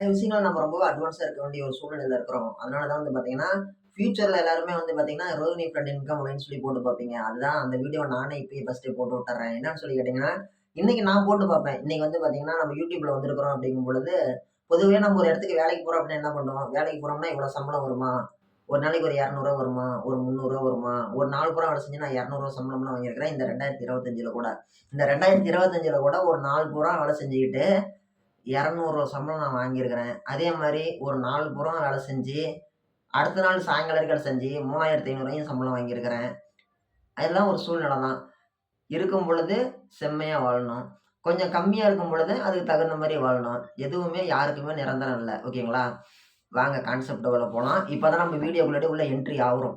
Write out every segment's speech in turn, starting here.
விஷயங்கள் நம்ம ரொம்ப அட்வான்ஸா இருக்க வேண்டிய ஒரு சூழ்நிலையில இருக்கிறோம். அதனால தான் வந்து பார்த்தீங்கன்னா, ஃபியூச்சர்ல எல்லாருமே வந்து பார்த்தீங்கன்னா, ரோகிணி ஃப்ரெண்ட் இன்கம் அப்படின்னு சொல்லி போட்டு பார்ப்பீங்க. அதுதான் அந்த வீடியோ நானே இப்பயே ஃபர்ஸ்ட்டே போட்டு விட்டுர்றேன். என்னன்னு சொல்லி கேட்டீங்கன்னா, இன்னைக்கு நான் போட்டு பார்ப்பேன். இன்னைக்கு வந்து பார்த்தீங்கன்னா, நம்ம YouTubeல வந்திருக்கிறோம் அப்படிங்கும் பொழுது, பொதுவே நம்ம ஒரு இடத்துக்கு வேலைக்கு போறோம் அப்படின்னா என்ன பண்ணுவோம்? வேலைக்கு போறோம்னா இவ்வளோ சம்பளம் வருமா? ஒரு நாளைக்கு ஒரு ரூ. 200 வருமா? ஒரு ரூ. 300 வருமா? ஒரு நாள் பூரா வேலை செஞ்சு நான் ரூ. 200 சம்பளம்லாம் வாங்கியிருக்கிறேன். இந்த 2025ல கூட. இந்த 2025ல கூட ஒரு நாள் பூரா வேலை செஞ்சுக்கிட்டு ரூ. 200 சம்பளம் நான் வாங்கியிருக்கிறேன். அதே மாரி ஒரு நாள் பூரா வேலை செஞ்சு, அடுத்த நாள் சாயங்காலம் வரைக்கும் வேலை செஞ்சு 3500 சம்பளம் வாங்கியிருக்கிறேன். அதெல்லாம் ஒரு சூழ்நிலை தான். இருக்கும் பொழுது செம்மையா வாழணும். கொஞ்சம் கம்மியா இருக்கும் பொழுது அதுக்கு தகுந்த மாரி வாழணும். எதுவுமே யாருக்குமே நிரந்தரம் இல்ல. ஓகேங்களா? வாங்க கான்செப்ட்டுக்குள்ள போலாம். இப்ப தான் நம்ம வீடியோக்குள்ளாடி உள்ள என்ட்ரி ஆகுறோம்.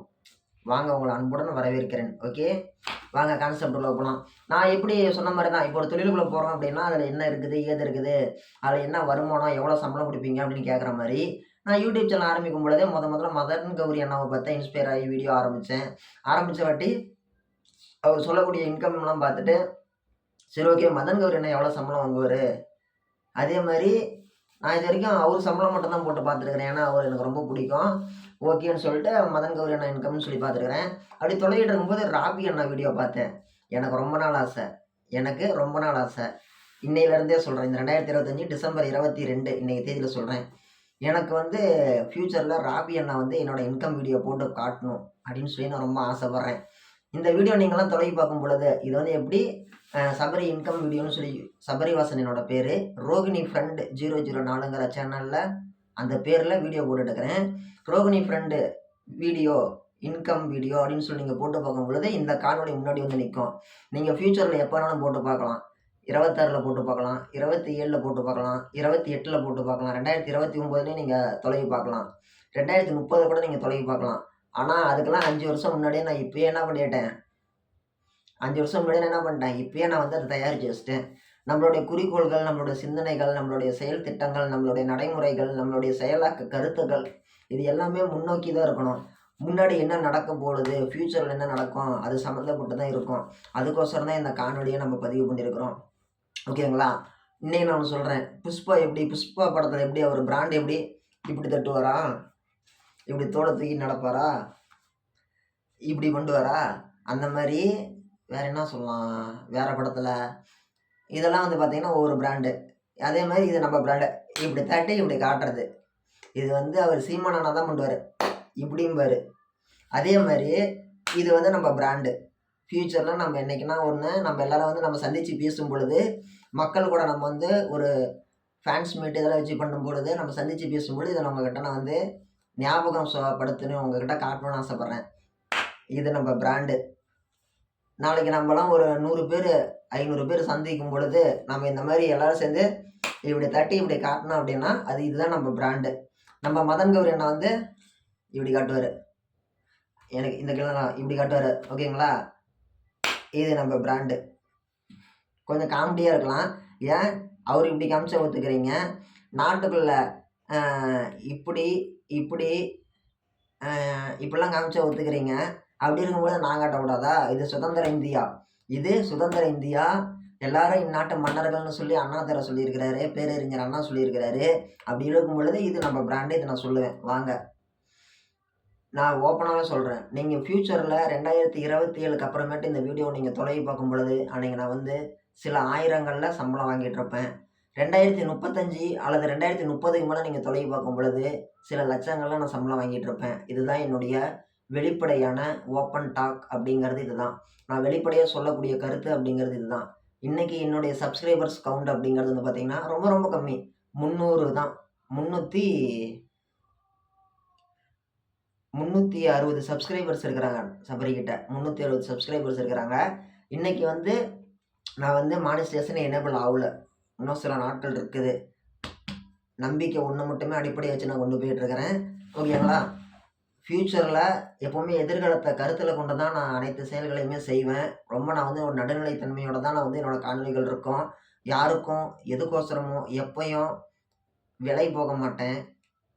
வாங்க உங்கள அன்புடன் வரவேற்கிறேன். ஓகே. வாங்க கான்செப்ட் உள்ள போலாம். நான் எப்படி சொன்ன மாரி தான். இப்போ ஒரு தொழிலுக்குள்ள போறோம் அப்படின்னா, அதுல என்ன இருக்குது? ஏது இருக்குது? அதுல என்ன வருமானம்? எவ்வளோ சம்பளம் குடுப்பீங்க? அப்படின்னு கேட்குற மாரி, நான் யூடியூப் சேனல் ஆரம்பிக்கும் பொழுதே முதல்ல மதன் கௌரி அண்ணாவ பாத்து தான் இன்ஸ்பயர் ஆகி வீடியோ ஆரம்பிச்சேன். ஆரம்பிச்ச வாட்டி அவர் சொல்லக்கூடிய இன்கம்லாம் பாத்துட்டு, சரி ஓகே மதன் கௌரி அண்ணா எவ்வளோ சம்பளம் வாங்குவாரு? அதே மாரி நான் இதுவரைக்கும் அவர் சம்பளம் மட்டும் தான் போட்டு பார்த்துருக்கிறேன். ஏன்னா, அவர எனக்கு ரொம்ப பிடிக்கும். ஓகேன்னு சொல்லிட்டு மதன் கௌரி அண்ணா இன்கம்னு சொல்லி பார்த்துருக்கிறேன். அப்படி தொலைவிட்டு இருக்கும்போது ராபி அண்ணா வீடியோ பார்த்தேன். எனக்கு ரொம்ப நாள் ஆசை. எனக்கு ரொம்ப நாள் ஆசை. இன்னையிலருந்தே சொல்றேன். இந்த 2025 டிசம்பர் 22 இன்னைக்கு தேதியில சொல்றேன். எனக்கு வந்து ஃபியூச்சர்ல ராபி அண்ணா வந்து என்னோட இன்கம் வீடியோ போட்டு காட்டணும் அப்படின்னு சொல்லி நான் ரொம்ப ஆசைப்படுறேன். இந்த வீடியோ நீங்கலாம் தொலைவி பார்க்கும் பொழுது, இது வந்து எப்படி சபரி இன்கம் வீடியோன்னு சொல்லி சபரிவாசன் என்னோட பேரு. ரோகிணி ஃப்ரெண்ட் 004ங்கிற சேனல்ல அந்த பேர்ல வீடியோ போட்டுட்டுருக்கிறேன். Rohini friend video, income video அப்படின்னு சொல்லி நீங்க போட்டு பார்க்கும் பொழுது, இந்த காணொளி முன்னாடி வந்து நிக்கும். நீங்க ஃபியூச்சர்ல எப்ப வேணாலும் போட்டு பார்க்கலாம். 26ல போட்டு பார்க்கலாம், 27ல போட்டு பார்க்கலாம், 28ல போட்டு பார்க்கலாம், 2029லயும் நீங்க தொலைவி பார்க்கலாம். 2030 கூட நீங்க தொலைவி பார்க்கலாம். ஆனா, அதுக்கெல்லாம் 5 வருஷம் முன்னாடியே நான் இப்பயே என்ன பண்ணிட்டேன், 5 வருஷம் முன்னாடியே நான் என்ன பண்ணிட்டேன், இப்பயே நான் வந்து அத தயாரிச்சு வச்சுட்டேன். நம்மளுடைய குறிக்கோள்கள், நம்மளுடைய சிந்தனைகள், நம்மளுடைய செயல் திட்டங்கள், நம்மளுடைய நடைமுறைகள், நம்மளுடைய செயலாக்க கருத்துக்கள், இது எல்லாமே முன்னோக்கி தான் இருக்கணும். முன்னாடி என்ன நடக்க போகுது, ஃபியூச்சர்ல என்ன நடக்கும், அது சம்மந்தப்பட்டு தான் இருக்கும். அதுக்கோசரம் தான் இந்த காணொளிய நம்ம பதிவு பண்ணியிருக்கிறோம். ஓகேங்களா? இன்னைக்கு நான் ஒண்ணு சொல்றேன். புஷ்பா படத்துல எப்படி அவரு பிராண்ட் எப்படி இப்படி தட்டுவாரா? இப்படி தோள தூக்கி நடப்பாரா? இப்படி பண்ணுவாரா? அந்த மாரி வேற என்ன சொல்லலாம்? வேற படத்துல இதெல்லாம் வந்து பார்த்தீங்கன்னா, ஒவ்வொரு பிராண்டு. அதே மாரி இது நம்ம பிராண்டு. இப்படி தட்டி இப்படி காட்டுறது. இது வந்து அவர் சீமான் அண்ணா தான் பண்ணுவாரு. இப்படிம்பாரு. அதே மாரி இது வந்து நம்ம பிராண்டு. ஃபியூச்சர்ல நம்ம என்னைக்குன்னா ஒண்ணு நம்ம எல்லாரும் வந்து நம்ம சந்திச்சு பேசும் பொழுது, மக்கள் கூட நம்ம வந்து ஒரு ஃபேன்ஸ் மீட் இதெல்லாம் வச்சு பண்ணும்பொழுது, நம்ம சந்திச்சு பேசும்பொழுது, இத உங்ககிட்ட நான் வந்து ஞாபகம் படுத்தணும் உங்ககிட்ட காட்டணும்னு ஆசைப்படுறேன். இது நம்ம பிராண்டு. நாளைக்கு நம்மலாம் ஒரு 100 பேரு, 500 பேர் சந்திக்கும் பொழுது, நம்ம இந்த மாரி எல்லாரும் சேர்ந்து இப்படி தட்டி இப்படி காட்டுனோம் அப்படின்னா, இதுதான் நம்ம பிராண்டு. நம்ம மதன் கௌரி அண்ணா வந்து இப்படி காட்டுவாரு. எனக்கு இந்த இப்படி காட்டுவாரு. ஓகேங்களா? இது நம்ம பிராண்டு. கொஞ்சம் காமெடியா இருக்கலாம். ஏன் அவரு இப்படி காமிச்சா ஒத்துக்கிறீங்க? நாட்டுக்குள்ள அ இப்படி, இப்படி இப்படிலாம் காமிச்சா ஒத்துக்கிறீங்க. அப்படி இருக்கும்போது நான் காட்டக்கூடாதா? இது சுதந்திர இந்தியா. இது சுதந்திர இந்தியா. எல்லாரும் இந்நாட்டு மன்னர்கள்னு சொல்லி அண்ணாதுரை சொல்லியிருக்கிறாரு. பேரறிஞர் அண்ணா சொல்லியிருக்கிறாரு. அப்படி இருக்கும் பொழுது இது நம்ம பிராண்டு. இத நான் சொல்லுவேன். வாங்க. நான் ஓப்பனாவே சொல்றேன். நீங்க ஃபியூச்சர்ல 2027க்கு அப்புறமேட்டு இந்த வீடியோ நீங்க தொலைவி பார்க்கும் பொழுது, அன்னைக்கு நான் வந்து சில ஆயிரங்கள்ல சம்பளம் வாங்கிட்டு இருப்பேன். 2035 அல்லது 2030க்கு மேல நீங்க தொலைவி பார்க்கும் பொழுது, சில லட்சங்கள்ல நான் சம்பளம் வாங்கிட்டு இருப்பேன். இதுதான் என்னுடைய வெளிப்படையான ஓப்பன் டாக் அப்படிங்கிறது இதுதான். நான் வெளிப்படையா சொல்லக்கூடிய கருத்து அப்படிங்கிறது இதுதான். இன்னைக்கு என்னுடைய சப்ஸ்கிரைபர்ஸ் கவுண்ட் அப்படிங்கிறது வந்து பார்த்தீங்கன்னா, ரொம்ப ரொம்ப கம்மி. 300 தான். 360 சப்ஸ்கிரைபர்ஸ் இருக்கிறாங்க சபரிகிட்ட. 360 சப்ஸ்கிரைபர்ஸ் இருக்கிறாங்க. இன்னைக்கு வந்து நான் வந்து மானிஸ்டேஷன் எனேபிள் ஆவல. இன்னும் சில நாட்கள் இருக்குது. நம்பிக்கை ஒண்ணு மட்டுமே அடிப்படையா வச்சு நான் கொண்டு போயிட்டுருக்கிறேன். ஓகேங்களா? ஃபியூச்சர்ல எப்பவுமே எதிர்காலத்த கருத்துல கொண்டு தான் நான் அனைத்து செயல்களையுமே செய்வேன். ரொம்ப நான் வந்து ஒரு நடுநிலைத்தன்மையோட தான் நான் வந்து என்னோட காணொளிகள் இருக்கும். யாருக்கும், எதுக்கோசரமோ, எப்பயும் விலை போக மாட்டேன்.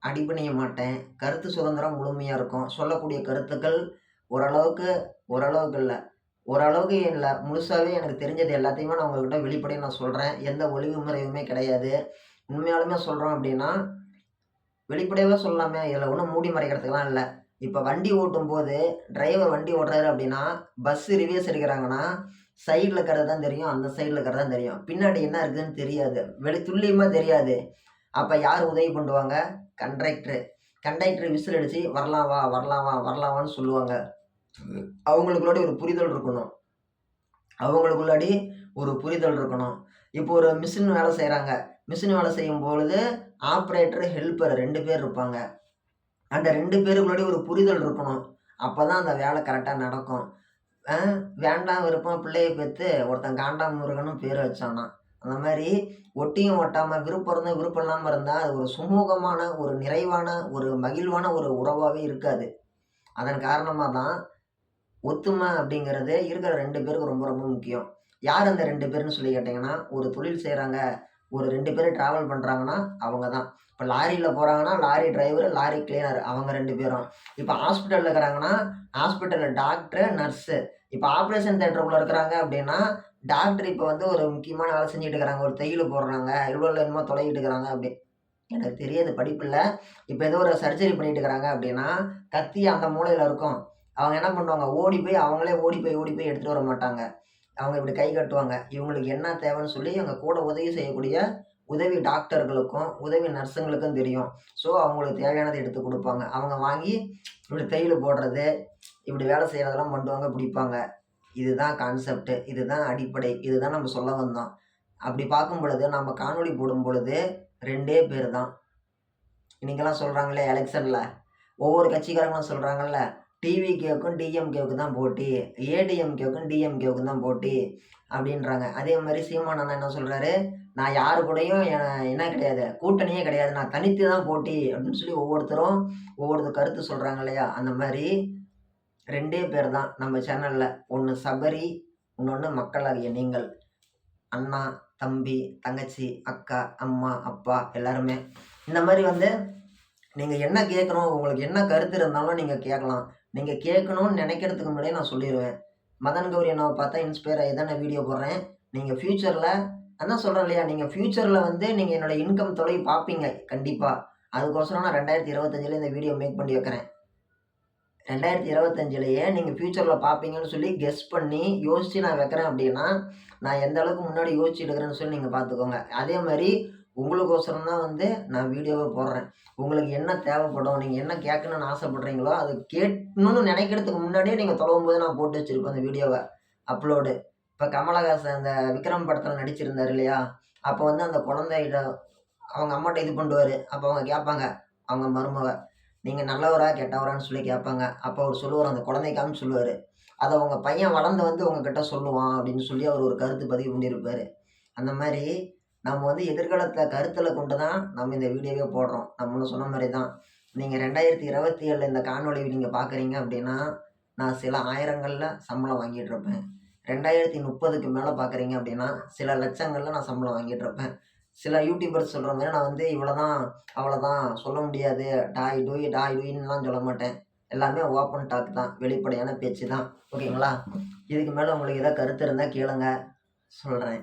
அடிபணிய மாட்டேன். கருத்து சுதந்திரம் முழுமையா இருக்கும். சொல்லக்கூடிய கருத்துக்கள் ஓரளவுக்கு ஓரளவுக்கு இல்ல. ஓரளவுக்கு இல்ல. முழுசாவே எனக்கு தெரிஞ்சது எல்லாத்தையுமே நான் உங்ககிட்ட வெளிப்படையா நான் சொல்றேன். எந்த ஒளிவு மறைவுமே கிடையாது. உண்மையாலுமே சொல்றோம் அப்படின்னா, வெளிப்படையாவே சொல்லலாமே. இதுல ஒண்ணும் மூடி மறைக்கிறதுக்குலாம் இல்ல. இப்ப வண்டி ஓட்டும்போது, டிரைவர் வண்டி ஓட்டுறாரு அப்படின்னா, பஸ் ரிவர்ஸ் எடுக்குறாங்கன்னா, சைடுல இருக்கிறது தான் தெரியும். அந்த சைடுல இருக்கிறது தான் தெரியும். பின்னாடி என்ன இருக்குதுன்னு தெரியாது. துல்லியமா தெரியாது. அப்ப யார் உதவி பண்ணுவாங்க? கண்டக்டரு. கண்டக்டர் விசில் அடிச்சு, "வரலாம் வா, வரலாம் வா, வரலாம் வான்னு" சொல்லுவாங்க. அவங்களுக்குள்ளாடி ஒரு புரிதல் இருக்கணும். அவங்களுக்குள்ளாடி ஒரு புரிதல் இருக்கணும். இப்போ ஒரு மிஷின் வேலை செய்றாங்க. மிஷின் வேலை செய்யும் பொழுது, ஆப்பரேட்டர், ஹெல்ப்பர் 2 பேர் இருப்பாங்க. அந்த 2 பேருக்குள்ளாடி ஒரு புரிதல் இருக்கணும். அப்பதான் அந்த வேலை கரெக்ட்டா நடக்கும். அ வேண்டாம் விருப்பம் பிள்ளைய பெத்து ஒருத்தன் காண்டாமிருகன்னு பேரு வச்சானாம். அந்த மாரி ஒட்டியும் ஒட்டாம விருப்பம் இருந்து விருப்பம் இல்லாம இருந்தா, அது ஒரு சுமூகமான, ஒரு நிறைவான, ஒரு மகிழ்வான ஒரு உறவாவே இருக்காது. அதன் காரணமா தான் ஒத்துமை அப்படிங்கிறது இருக்கிற 2 பேருக்கு ரொம்ப ரொம்ப முக்கியம். யார் அந்த 2 பேருன்னு சொல்லி கேட்டீங்கன்னா, ஒரு தொழில் செய்றாங்க, ஒரு 2 பேரு டிராவல் பண்றாங்கன்னா, அவங்க தான். இப்ப லாரில போறாங்கன்னா, லாரி டிரைவரு, லாரி கிளீனர் அவங்க 2 பேரும். இப்ப ஹாஸ்பிட்டல்ல இருக்கிறாங்கன்னா, ஹாஸ்பிட்டல்ல டாக்டரு, நர்ஸு. இப்ப ஆப்பரேஷன் தியேட்டருக்குள்ள இருக்கிறாங்க அப்படின்னா, டாக்டர் இப்ப வந்து ஒரு முக்கியமான வேலை செஞ்சுட்டு இருக்கிறாங்க. ஒரு தையலு போடுறாங்க, இல்ல என்னமோ தொலையிட்டு இருக்கிறாங்க அப்படி. எனக்கு தெரியாது படிப்பில்ல. இப்ப ஏதோ ஒரு சர்ஜரி பண்ணிட்டு இருக்கிறாங்க அப்படின்னா, கத்தி அந்த மூலையில இருக்கும். அவங்க என்ன பண்ணுவாங்க, ஓடி போய் அவங்களே ஓடி போய் எடுத்துட்டு வர மாட்டாங்க. அவங்க இப்படி கை கட்டுவாங்க. இவங்களுக்கு என்ன தேவைன்னு சொல்லி அவங்க கூட உதவி செய்யக்கூடிய உதவி டாக்டர்களுக்கும், உதவி நர்ஸுங்களுக்கும் தெரியும். ஸோ, அவங்களுக்கு தேவையானத எடுத்து குடுப்பாங்க. அவங்க வாங்கி இப்படி தையலு போடுறது, இப்படி வேலை செய்றதெல்லாம் பண்ணுவாங்க, பிடிப்பாங்க. இதுதான் கான்செப்ட். இதுதான் அடிப்படை. இதுதான் நம்ம சொல்ல வந்தோம். அப்படி பார்க்கும் பொழுது, நம்ம காணொளி போடும் பொழுது 2டே பேர் தான். இன்னைக்கெல்லாம் சொல்றாங்களே எலக்ஷன்ல, ஒவ்வொரு கட்சிக்காரங்களும் சொல்றாங்கல்ல, டிவிகேவுக்கும் டிஎம்கேவுக்கும் தான் போட்டி. ஏடிஎம்கேவுக்கும் டிஎம்கேவுக்கும் தான் போட்டி அப்படின்றாங்க. அதே மாரி சீமான் அண்ணா என்ன சொல்றாரு, நான் யாரு கூடயும் என்ன கிடையாது, கூட்டணியே கிடையாது. நான் தனித்து தான் போட்டி அப்படின்னு சொல்லி ஒவ்வொருத்தரும் ஒவ்வொரு கருத்து சொல்றாங்க இல்லையா? அந்த மாரி 2டே பேர் தான் நம்ம சேனல்ல. ஒண்ணு சபரி, இன்னொன்னு மக்களாகிய நீங்கள். அண்ணா, தம்பி, தங்கச்சி, அக்கா, அம்மா, அப்பா எல்லாருமே. இந்த மாரி வந்து நீங்க என்ன கேட்கணும், உங்களுக்கு என்ன கருத்து இருந்தாலும் நீங்க கேட்கலாம். நீங்க கேட்கணும்னு நெனைக்கிறதுக்கு முன்னாடியே நான் சொல்லிருவேன். மதன் கௌரி அண்ணாவ பார்த்தா இன்ஸ்பயர் ஆயி தான் நான் வீடியோ போடுறேன். நீங்க ஃபியூச்சர்ல அதான் சொல்றேன் இல்லையா, நீங்க ஃபியூச்சர்ல வந்து நீங்க என்னோட இன்கம் தொகை பார்ப்பீங்க கண்டிப்பா. அதுக்கோசரம் நான் 2025ல இந்த வீடியோ மேக் பண்ணி வைக்கிறேன். 2025லயே நீங்க ஃபியூச்சர்ல பார்ப்பீங்கன்னு சொல்லி கெஸ் பண்ணி, யோசிச்சு நான் வைக்கிறேன் அப்டின்னா, நான் எந்த அளவுக்கு முன்னாடி யோசிச்சு எடுக்கிறேன்னு சொல்லி நீங்க பார்த்துக்கோங்க. அதே மாரி உங்களுக்கோசரம் தான் வந்து நான் வீடியோவே போடுறேன். உங்களுக்கு என்ன தேவைப்படும், நீங்க என்ன கேட்கணும்னு ஆசைப்படுறீங்களோ, அது கேட்கணும்னு நெனைக்கிறதுக்கு முன்னாடியே நீங்க தொலவும்போது நான் போட்டு வச்சிருப்பேன் அந்த வீடியோவ, அப்லோடு. இப்ப கமலஹாசன் அந்த விக்ரம் படத்துல நடிச்சிருந்தாரு இல்லையா? அப்ப வந்து அந்த குழந்தைகிட்ட அவங்க அம்மாட்ட இது பண்ணுவாரு. அப்ப அவங்க கேட்பாங்க, அவங்க மருமக. நீங்க நல்லவரா? கெட்டவரான்னு சொல்லி கேட்பாங்க. அப்ப அவரு சொல்லுவாரு, அந்த குழந்தைய காமிச்சு சொல்லுவாரு. அத உங்க பையன் வளர்ந்து வந்து உங்ககிட்ட சொல்லுவான் அப்படின்னு சொல்லி அவரு ஒரு கருத்து பதிவு பண்ணியிருப்பாரு. அந்த மாரி நம்ம வந்து எதிர்காலத்த கருத்துல கொண்டு தான் நம்ம இந்த வீடியோவே போடுறோம். நான் முன்ன சொன்ன மாரி தான். நீங்க 2027ல இந்த காணொளி நீங்க பார்க்குறீங்க அப்படின்னா, நான் சில ஆயிரங்கள்ல சம்பளம் வாங்கிட்டு இருப்பேன். 2030க்கு மேல பார்க்குறீங்க அப்படின்னா, சில லட்சங்கள்ல நான் சம்பளம் வாங்கிட்டு இருப்பேன். சில யூடியூபர்ஸ் சொல்ற மாரி நான் வந்து இவ்வளதான், அவ்வளதான் சொல்ல முடியாது. டாய் டூய், டாய் டூயின்லாம் சொல்ல மாட்டேன். எல்லாமே ஓப்பன் டாக் தான். வெளிப்படையான பேச்சு தான். ஓகேங்களா? இதுக்கு மேல உங்களுக்கு ஏதாவது கருத்து இருந்தா கேளுங்க. சொல்றேன்.